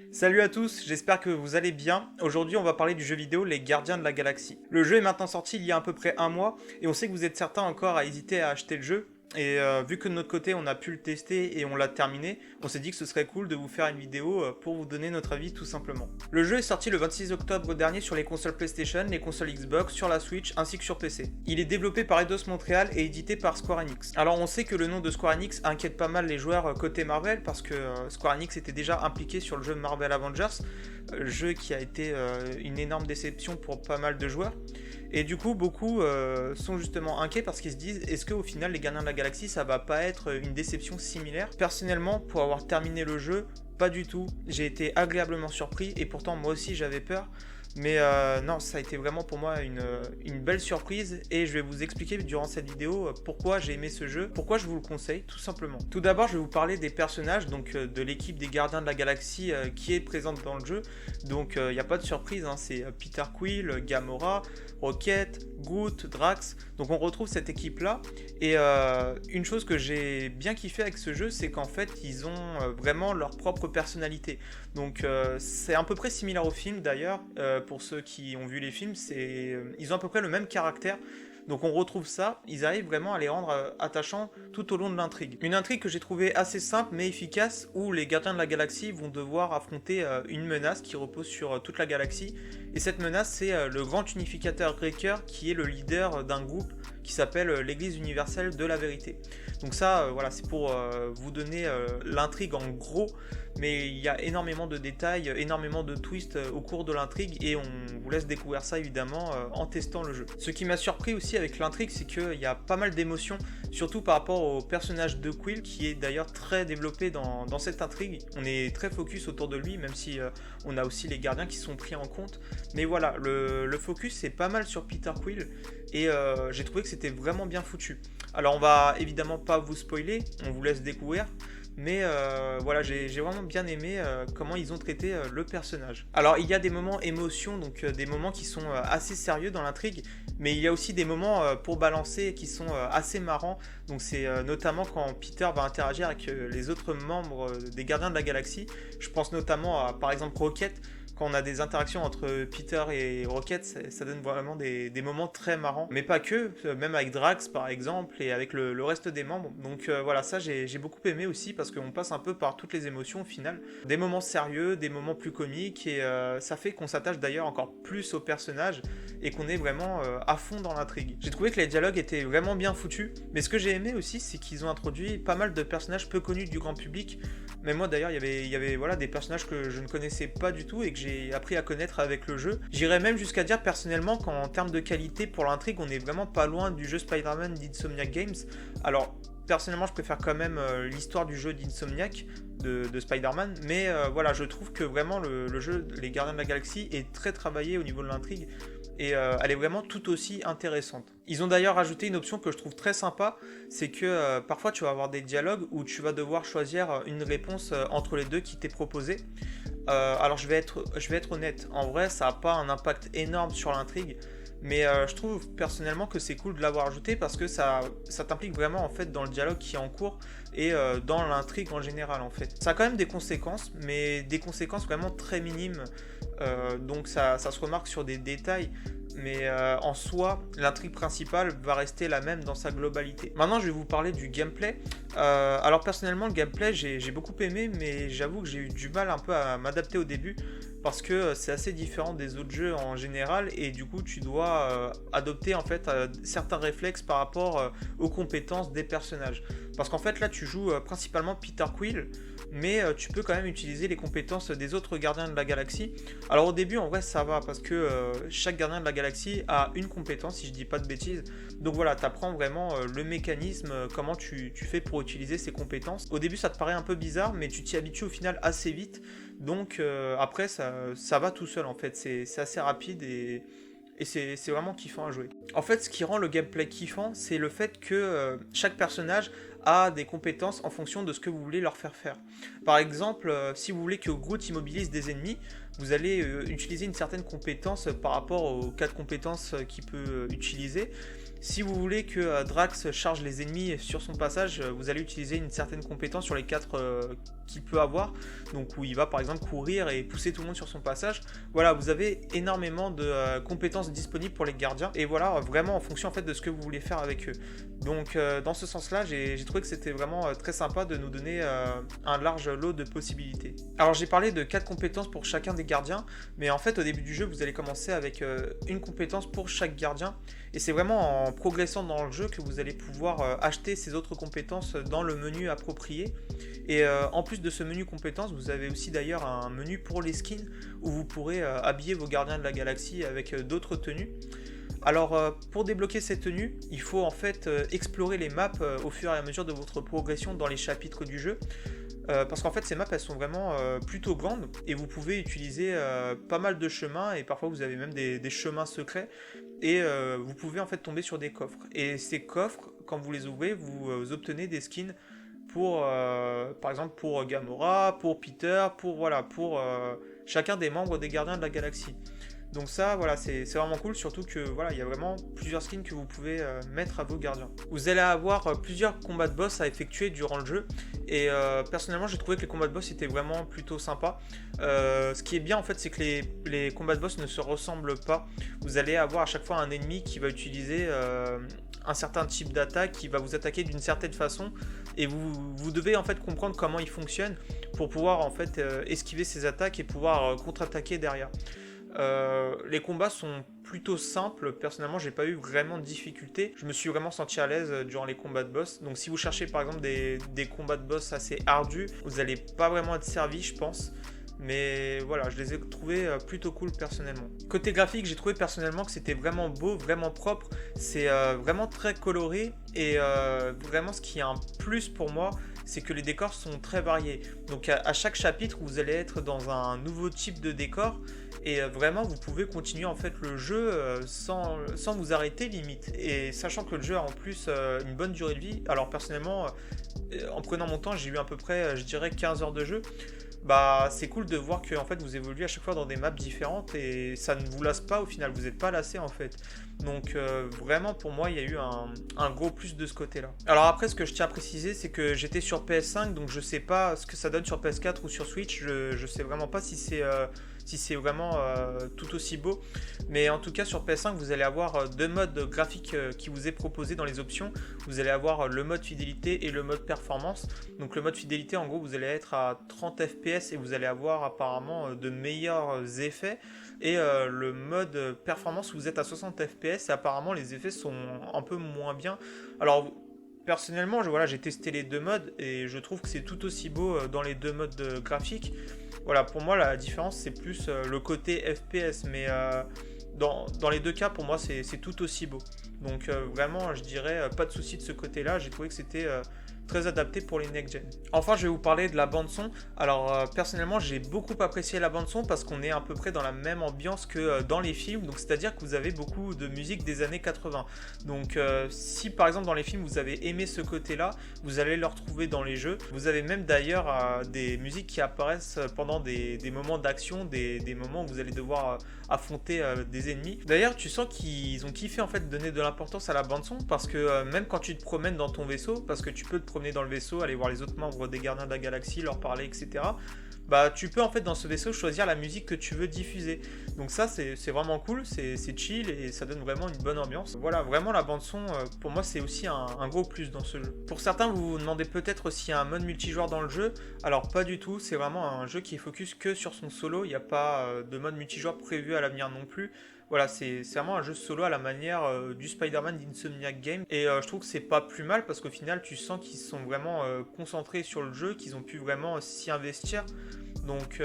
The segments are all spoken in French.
Salut à tous, j'espère que vous allez bien. Aujourd'hui, on va parler du jeu vidéo Les Gardiens de la Galaxie. Le jeu est maintenant sorti il y a à peu près un mois, et on sait que vous êtes certains encore à hésiter à acheter le jeu. Et vu que de notre côté, on a pu le tester et on l'a terminé, on s'est dit que ce serait cool de vous faire une vidéo pour vous donner notre avis tout simplement. Le jeu est sorti le 26 octobre dernier sur les consoles PlayStation, les consoles Xbox, sur la Switch ainsi que sur PC. Il est développé par Eidos Montréal et édité par Square Enix. Alors on sait que le nom de Square Enix inquiète pas mal les joueurs côté Marvel parce que Square Enix était déjà impliqué sur le jeu Marvel Avengers, jeu qui a été une énorme déception pour pas mal de joueurs. Et du coup, beaucoup sont justement inquiets parce qu'ils se disent est-ce qu'au final, les Gardiens de la Galaxie, ça va pas être une déception similaire? Personnellement, pour avoir terminé le jeu, pas du tout. J'ai été agréablement surpris et pourtant, moi aussi, j'avais peur. Mais non, ça a été vraiment pour moi une belle surprise et je vais vous expliquer durant cette vidéo pourquoi j'ai aimé ce jeu, pourquoi je vous le conseille tout simplement. Tout d'abord, je vais vous parler des personnages, donc de l'équipe des Gardiens de la Galaxie qui est présente dans le jeu. Donc il n'y a pas de surprise, hein, c'est Peter Quill, Gamora, Rocket, Groot, Drax. Donc on retrouve cette équipe là et une chose que j'ai bien kiffé avec ce jeu, c'est qu'en fait ils ont vraiment leur propre personnalité. Donc c'est à peu près similaire au film d'ailleurs. Pour ceux qui ont vu les films, ils ont à peu près le même caractère. Donc on retrouve ça, ils arrivent vraiment à les rendre attachants tout au long de l'intrigue. Une intrigue que j'ai trouvée assez simple mais efficace où les gardiens de la galaxie vont devoir affronter une menace qui repose sur toute la galaxie. Et cette menace c'est le grand unificateur Wrecker qui est le leader d'un groupe qui s'appelle l'Église universelle de la vérité. Donc ça voilà, c'est pour vous donner l'intrigue en gros, mais il y a énormément de détails, énormément de twists au cours de l'intrigue et on vous laisse découvrir ça évidemment en testant le jeu. Ce qui m'a surpris aussi avec l'intrigue, c'est qu'il y a pas mal d'émotions, surtout par rapport au personnage de Quill qui est d'ailleurs très développé dans cette intrigue. On est très focus autour de lui, même si on a aussi les gardiens qui sont pris en compte. Mais voilà, le focus est pas mal sur Peter Quill et j'ai trouvé que c'était vraiment bien foutu. Alors on va évidemment pas vous spoiler, on vous laisse découvrir. Mais voilà, j'ai vraiment bien aimé comment ils ont traité le personnage. Alors il y a des moments émotion, donc des moments qui sont assez sérieux dans l'intrigue, mais il y a aussi des moments pour balancer qui sont assez marrants. Donc c'est notamment quand Peter va interagir avec les autres membres des Gardiens de la Galaxie. Je pense notamment à par exemple Rocket. Quand on a des interactions entre Peter et Rocket, ça donne vraiment des moments très marrants. Mais pas que, même avec Drax par exemple, et avec le reste des membres. Donc voilà, ça j'ai beaucoup aimé aussi, parce qu'on passe un peu par toutes les émotions au final. Des moments sérieux, des moments plus comiques, et ça fait qu'on s'attache d'ailleurs encore plus au personnage, et qu'on est vraiment à fond dans l'intrigue. J'ai trouvé que les dialogues étaient vraiment bien foutus, mais ce que j'ai aimé aussi, c'est qu'ils ont introduit pas mal de personnages peu connus du grand public. Mais moi d'ailleurs, il y avait voilà, des personnages que je ne connaissais pas du tout, et que j'ai appris à connaître avec le jeu. J'irais même jusqu'à dire personnellement qu'en termes de qualité pour l'intrigue, on est vraiment pas loin du jeu Spider-Man d'Insomniac Games. Alors personnellement, je préfère quand même l'histoire du jeu d'Insomniac, de Spider-Man, mais voilà, je trouve que vraiment le jeu Les Gardiens de la Galaxie est très travaillé au niveau de l'intrigue, et elle est vraiment tout aussi intéressante. Ils ont d'ailleurs ajouté une option que je trouve très sympa, c'est que parfois tu vas avoir des dialogues où tu vas devoir choisir une réponse entre les deux qui t'est proposée. Alors je vais être honnête, en vrai ça n'a pas un impact énorme sur l'intrigue, mais je trouve personnellement que c'est cool de l'avoir ajouté parce que ça t'implique vraiment en fait dans le dialogue qui est en cours et dans l'intrigue en général en fait. Ça a quand même des conséquences, mais des conséquences vraiment très minimes, donc ça se remarque sur des détails. Mais en soi, l'intrigue principale va rester la même dans sa globalité. Maintenant, je vais vous parler du gameplay. Alors personnellement, le gameplay, j'ai beaucoup aimé, mais j'avoue que j'ai eu du mal un peu à m'adapter au début, parce que c'est assez différent des autres jeux en général, et du coup, tu dois adopter en fait certains réflexes par rapport aux compétences des personnages. Parce qu'en fait, là, tu joues principalement Peter Quill, mais tu peux quand même utiliser les compétences des autres gardiens de la galaxie. Alors au début, en vrai, ça va, parce que chaque gardien de la galaxie a une compétence, si je dis pas de bêtises. Donc voilà, tu apprends vraiment le mécanisme, comment tu fais pour utiliser ces compétences. Au début, ça te paraît un peu bizarre, mais tu t'y habitues au final assez vite. Donc après, ça va tout seul en fait, c'est assez rapide, et c'est vraiment kiffant à jouer. En fait, ce qui rend le gameplay kiffant, c'est le fait que chaque personnage a des compétences en fonction de ce que vous voulez leur faire faire. Par exemple, si vous voulez que Groot immobilise des ennemis, vous allez utiliser une certaine compétence par rapport aux 4 compétences qu'il peut utiliser. Si vous voulez que Drax charge les ennemis sur son passage, vous allez utiliser une certaine compétence sur les 4 qu'il peut avoir, donc où il va par exemple courir et pousser tout le monde sur son passage. Voilà, vous avez énormément de compétences disponibles pour les gardiens, et voilà, vraiment en fonction en fait de ce que vous voulez faire avec eux. Donc dans ce sens-là, j'ai trouvé que c'était vraiment très sympa de nous donner un large lot de possibilités. Alors j'ai parlé de 4 compétences pour chacun des gardiens, mais en fait au début du jeu, vous allez commencer avec une compétence pour chaque gardien, et c'est vraiment en progressant dans le jeu que vous allez pouvoir acheter ces autres compétences dans le menu approprié. Et en plus de ce menu compétences, vous avez aussi d'ailleurs un menu pour les skins où vous pourrez habiller vos gardiens de la galaxie avec d'autres tenues. Alors pour débloquer ces tenues, il faut en fait explorer les maps au fur et à mesure de votre progression dans les chapitres du jeu. Parce qu'en fait ces maps elles sont vraiment plutôt grandes et vous pouvez utiliser pas mal de chemins, et parfois vous avez même des chemins secrets, et vous pouvez en fait tomber sur des coffres. Et ces coffres, quand vous les ouvrez, vous obtenez des skins pour par exemple pour Gamora, pour Peter, pour chacun des membres des Gardiens de la Galaxie. Donc ça, voilà, c'est vraiment cool, surtout que voilà, il y a vraiment plusieurs skins que vous pouvez mettre à vos gardiens. Vous allez avoir plusieurs combats de boss à effectuer durant le jeu, et personnellement j'ai trouvé que les combats de boss étaient vraiment plutôt sympas. Ce qui est bien en fait, c'est que les combats de boss ne se ressemblent pas. Vous allez avoir à chaque fois un ennemi qui va utiliser un certain type d'attaque, qui va vous attaquer d'une certaine façon, et vous devez en fait comprendre comment il fonctionne pour pouvoir en fait esquiver ces attaques et pouvoir contre-attaquer derrière. Les combats sont plutôt simples, personnellement j'ai pas eu vraiment de difficultés, je me suis vraiment senti à l'aise durant les combats de boss. Donc si vous cherchez par exemple des combats de boss assez ardus, vous allez pas vraiment être servi je pense. Mais voilà, je les ai trouvés plutôt cool personnellement. Côté graphique, j'ai trouvé personnellement que c'était vraiment beau, vraiment propre. C'est vraiment très coloré, et vraiment ce qui est un plus pour moi, c'est que les décors sont très variés. Donc à chaque chapitre, vous allez être dans un nouveau type de décor, et vraiment vous pouvez continuer en fait le jeu sans vous arrêter limite. Et sachant que le jeu a en plus une bonne durée de vie, alors personnellement, en prenant mon temps, j'ai eu à peu près, je dirais 15 heures de jeu. Bah c'est cool de voir que en fait vous évoluez à chaque fois dans des maps différentes, et ça ne vous lasse pas au final, vous n'êtes pas lassé en fait. Donc vraiment pour moi il y a eu un gros plus de ce côté là. Alors après, ce que je tiens à préciser, c'est que j'étais sur PS5, donc je sais pas ce que ça donne sur PS4 ou sur Switch, je sais vraiment pas si c'est vraiment tout aussi beau. Mais en tout cas sur PS5 vous allez avoir 2 modes graphiques qui vous est proposé dans les options. Vous allez avoir le mode fidélité et le mode performance. Donc le mode fidélité, en gros vous allez être à 30 fps et vous allez avoir apparemment de meilleurs effets. Et le mode performance, vous êtes à 60 fps et apparemment les effets sont un peu moins bien. Alors personnellement j'ai testé les 2 modes et je trouve que c'est tout aussi beau dans les 2 modes graphiques. Voilà, pour moi la différence c'est plus le côté FPS, mais dans les 2 cas pour moi c'est tout aussi beau. Donc vraiment je dirais pas de souci de ce côté là, j'ai trouvé que c'était très adapté pour les next-gen. Enfin je vais vous parler de la bande son. Alors personnellement j'ai beaucoup apprécié la bande son parce qu'on est à peu près dans la même ambiance que dans les films, donc c'est à dire que vous avez beaucoup de musique des années 80. Donc si par exemple dans les films vous avez aimé ce côté là, vous allez le retrouver dans les jeux. Vous avez même d'ailleurs des musiques qui apparaissent pendant des moments d'action, des moments où vous allez devoir affronter des ennemis. D'ailleurs tu sens qu'ils ont kiffé en fait donner de l'importance à la bande son, parce que même quand tu te promènes dans ton vaisseau, parce que tu peux te promener dans le vaisseau, aller voir les autres membres des Gardiens de la Galaxie, leur parler, etc. Bah tu peux en fait dans ce vaisseau choisir la musique que tu veux diffuser. Donc ça c'est vraiment cool, c'est chill et ça donne vraiment une bonne ambiance. Voilà, vraiment la bande son pour moi c'est aussi un gros plus dans ce jeu. Pour certains vous vous demandez peut-être s'il y a un mode multijoueur dans le jeu. Alors pas du tout, c'est vraiment un jeu qui est focus que sur son solo, il n'y a pas de mode multijoueur prévu à l'avenir non plus. Voilà, c'est vraiment un jeu solo à la manière du Spider-Man d'Insomniac Games. Et je trouve que c'est pas plus mal parce qu'au final, tu sens qu'ils sont vraiment concentrés sur le jeu, qu'ils ont pu vraiment s'y investir. Donc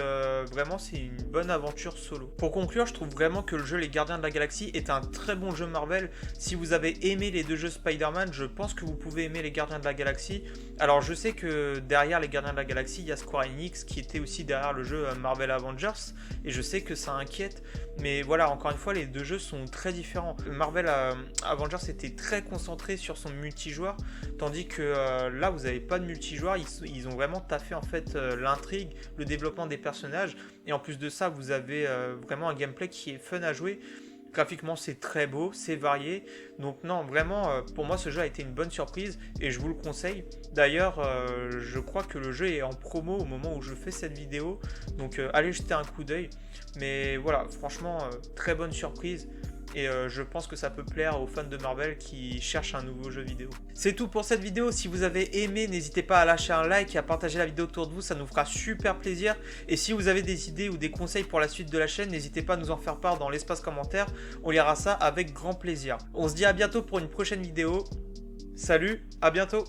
vraiment c'est une bonne aventure solo. Pour conclure, je trouve vraiment que le jeu Les Gardiens de la Galaxie est un très bon jeu Marvel. Si vous avez aimé les 2 jeux Spider-Man, je pense que vous pouvez aimer Les Gardiens de la Galaxie. Alors je sais que derrière Les Gardiens de la Galaxie, il y a Square Enix qui était aussi derrière le jeu Marvel Avengers, et je sais que ça inquiète. Mais voilà, encore une fois, les 2 jeux sont très différents. Marvel Avengers était très concentré sur son multijoueur, tandis que là, vous n'avez pas de multijoueur. Ils ont vraiment taffé en fait l'intrigue, le développement des personnages, et en plus de ça, vous avez vraiment un gameplay qui est fun à jouer. Graphiquement, c'est très beau, c'est varié. Donc non, vraiment, pour moi, ce jeu a été une bonne surprise et je vous le conseille. D'ailleurs, je crois que le jeu est en promo au moment où je fais cette vidéo. Donc allez jeter un coup d'œil. Mais voilà, franchement, très bonne surprise. Et je pense que ça peut plaire aux fans de Marvel qui cherchent un nouveau jeu vidéo. C'est tout pour cette vidéo. Si vous avez aimé, n'hésitez pas à lâcher un like et à partager la vidéo autour de vous. Ça nous fera super plaisir. Et si vous avez des idées ou des conseils pour la suite de la chaîne, n'hésitez pas à nous en faire part dans l'espace commentaire. On lira ça avec grand plaisir. On se dit à bientôt pour une prochaine vidéo. Salut, à bientôt.